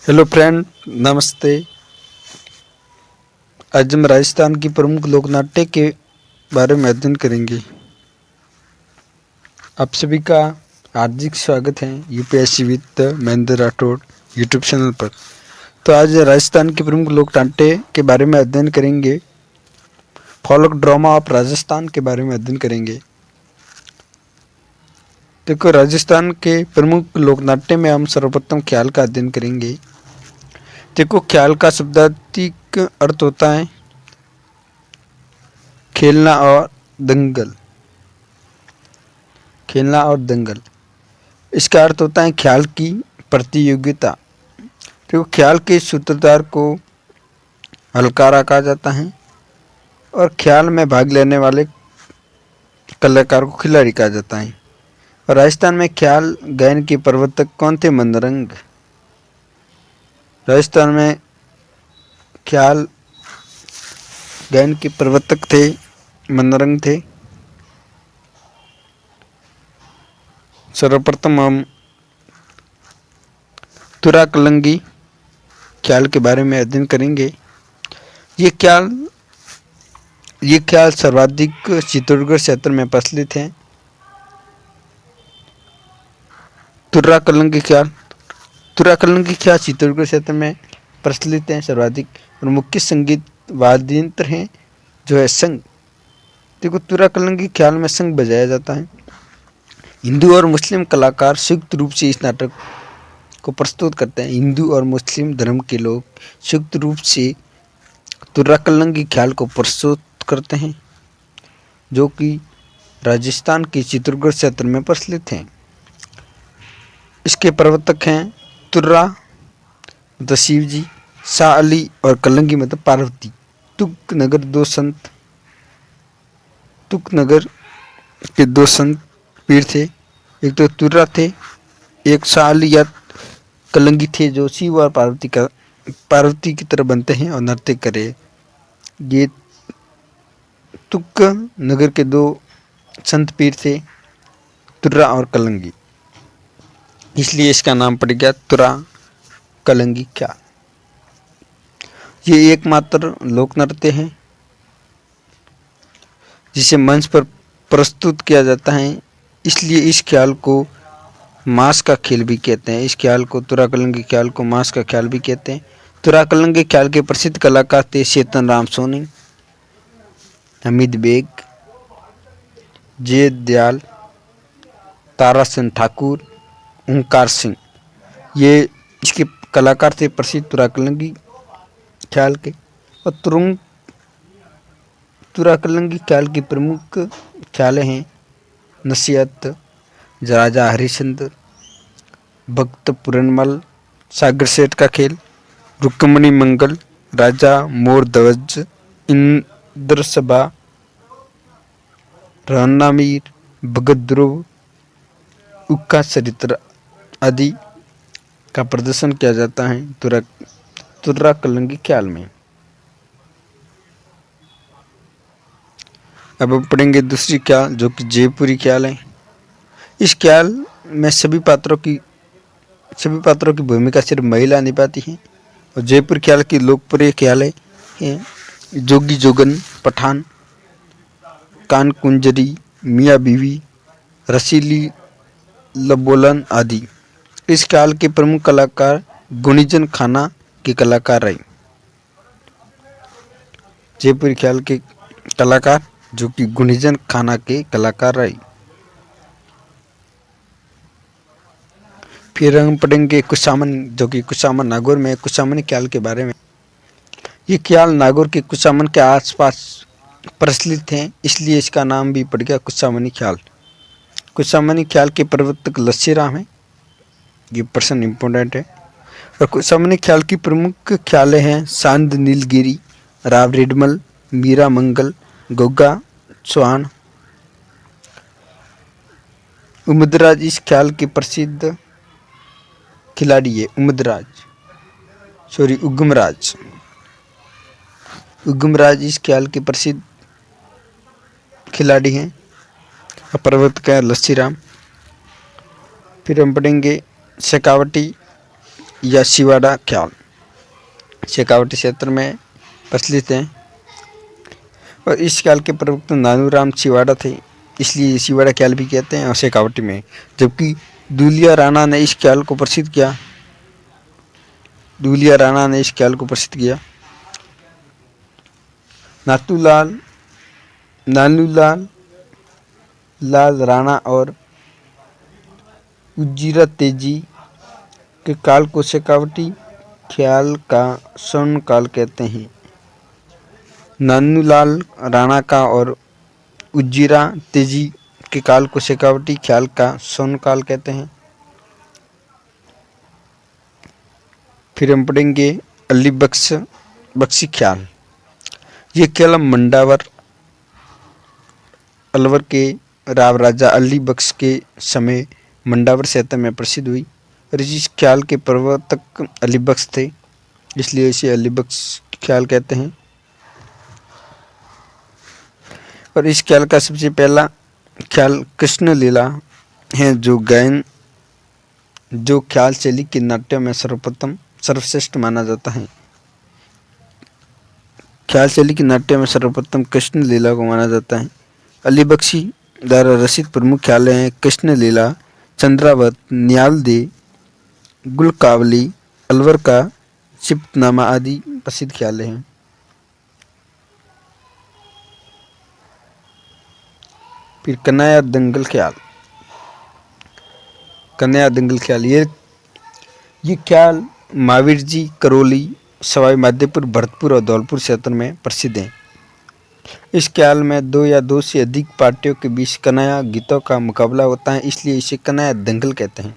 Hello friend, नमस्ते। आज हम राजस्थान की प्रमुख लोकनाट्य के बारे में अध्ययन करेंगे। आप सभी का हार्दिक स्वागत है UPSC with Mahendra Rathore YouTube channel पर। तो आज राजस्थान के प्रमुख लोकनाट्य के बारे में अध्ययन करेंगे। फोक ड्रामा ऑफ राजस्थान के बारे में अध्ययन करेंगे। देखो, राजस्थान के प्रमुख लोकनाट्य में हम सर्वप्रथम ख्याल का अध्ययन करेंगे। देखो, ख्याल का शब्दार्थिक अर्थ होता है खेलना और दंगल। खेलना और दंगल, इसका अर्थ होता है ख्याल की प्रतियोगिता। तो ख्याल के सूत्रधार को हलकारा कहा जाता है और ख्याल में भाग लेने वाले कलाकार को खिलाड़ी कहा जाता है। और राजस्थान में ख्याल गायन के प्रवर्तक कौन थे? मनरंग। राजस्थान में ख्याल गायन के प्रवर्तक थे मनरंग थे। सर्वप्रथम हम तुरा कलंगी ख्याल के बारे में अध्ययन करेंगे। ये ख्याल सर्वाधिक चित्तौड़गढ़ क्षेत्र में प्रचलित है। तुर्रा कलंगी ख्याल चित्तौड़गढ़ क्षेत्र में प्रचलित है सर्वाधिक। और मुख्य संगीत वाद्य यंत्र हैं जो है संग। देखो, तुरा कलंगी ख्याल में संग बजाया जाता है। हिंदू और मुस्लिम कलाकार संयुक्त रूप से इस नाटक को प्रस्तुत करते हैं। हिंदू और मुस्लिम धर्म के लोग संयुक्त रूप से तुर्रा कलंगी ख्याल को प्रस्तुत करते हैं, जो कि राजस्थान के चित्तौड़गढ़ क्षेत्र में प्रचलित हैं। इसके प्रवर्तक हैं तुर्रा मतलब शिव जी, शाह अली और कलंगी मतलब पार्वती। तुकनगर के दो संत पीर थे। एक तो तुर्रा थे, एक शाह अली या कलंगी थे, जो शिव और पार्वती की तरह बनते हैं और नृत्य करे। ये तुक नगर के दो संत पीर थे, तुर्रा और कलंगी, इसलिए इसका नाम पड़ गया तुरा कलंगी ख्याल। ये एकमात्र लोक नृत्य है जिसे मंच पर प्रस्तुत किया जाता है, इसलिए इस ख्याल को मास का खेल भी कहते हैं। इस ख्याल को तुरा कलंगी ख्याल को मास का ख्याल भी कहते हैं। तुरा कलंगी ख्याल के प्रसिद्ध कलाकार थे चेतन राम सोनी, हमीद बेग, जय दयाल, ताराचंद ठाकुर, ओंकार सिंह। ये इसके कलाकार थे प्रसिद्ध तुरा कलंगी ख्याल के। और तुरा कलंगी ख्याल की प्रमुख ख्याल हैं नसीहत, राजा हरिश्चंद्र, भक्त पूरनमल, सागर सेठ का खेल, रुक्मणी मंगल, राजा मोर ध्वज, इंद्र सभा, रन्ना मीर, भगत ध्रुव, उक्का चरित्र आदि का प्रदर्शन किया जाता है तुर्रा कलंगी ख्याल में। अब हम पढ़ेंगे दूसरी ख्याल, जो कि जयपुरी ख्याल है। इस ख्याल में सभी पात्रों की भूमिका सिर्फ महिला निभाती है। और जयपुर ख्याल की लोकप्रिय ख्याल है जोगी जोगन, पठान, कान कुंजरी, मियाँ बीवी, रसीली लबोलन आदि। इस ख्याल के प्रमुख कलाकार गुणीजन खाना के कलाकार रहे। जयपुर ख्याल के कलाकार जो कि गुणीजन खाना के कलाकार रहे। फिर हम पढ़ेंगे कुशामन, जो कि कुशामन नागौर में कुशामनी ख्याल के बारे में। ये ख्याल नागौर के कुशामन के आसपास प्रचलित हैं, इसलिए इसका नाम भी पड़ गया कुशामनी ख्याल। कुशामनी ख्याल के प्रवर्तक लस्सी राम है, ये प्रश्न इम्पोर्टेंट है। और कुशामनी ख्याल की प्रमुख ख्यालें हैं सांद नीलगिरी, राव रिडमल, मीरा मंगल, गोगा चौहान। उमदराज इस ख्याल के प्रसिद्ध खिलाड़ी है। उगमराज इस ख्याल के प्रसिद्ध खिलाड़ी हैं। प्रवर्तक है लस्सी राम। फिर हम पढ़ेंगे शेखावटी या शिवाड़ा ख्याल शेखावटी क्षेत्र में प्रचलित है और इस ख्याल के प्रवक्ता नानूराम शिवाड़ा थे, इसलिए शिवाड़ा ख्याल भी कहते हैं और शेखावटी में। जबकि दूलिया राणा ने इस ख्याल को प्रसिद्ध किया। दूलिया राणा ने इस ख्याल को प्रसिद्ध किया। नानूलाल लाल राणा और उजीरा तेजी के काल को शेखावटी ख्याल का स्वर्ण काल कहते हैं। नानूलाल राणा का और उजीरा तेजी के काल को शेखावटी ख्याल का स्वर्ण काल कहते हैं। फिर हम पढ़ेंगे अली बख्शी ख्याल। ये ख्याल मंडावर अलवर के राव राजा अली बख्श के समय मंडावर क्षेत्र में प्रसिद्ध हुई और इस ख्याल के प्रवर्तक अली बख्श थे, इसलिए इसे अली बख्श ख्याल कहते हैं। और इस ख्याल का सबसे पहला ख्याल कृष्ण लीला है, जो ख्याल शैली के नाट्यों में सर्वश्रेष्ठ माना जाता है। ख्याल शैली के नाट्य में सर्वप्रथम कृष्ण लीला को माना जाता है। अली बख्शी द्वारा रचित प्रमुख ख्याल हैं कृष्ण लीला, चंद्रावत, न्याल दे, गुलकावली, अलवर का सिपतनामा आदि प्रसिद्ध ख्याल हैं। फिर कन्हैया दंगल ख्याल। कन्हैया दंगल ख्याल ये ख्याल महावीर जी, करौली, सवाई माधोपुर, भरतपुर और धौलपुर क्षेत्र में प्रसिद्ध है। इस ख्याल में 2 या 2 से अधिक पार्टियों के बीच कन्हैया गीतों का मुकाबला होता है, इसलिए इसे कन्हैया दंगल कहते हैं।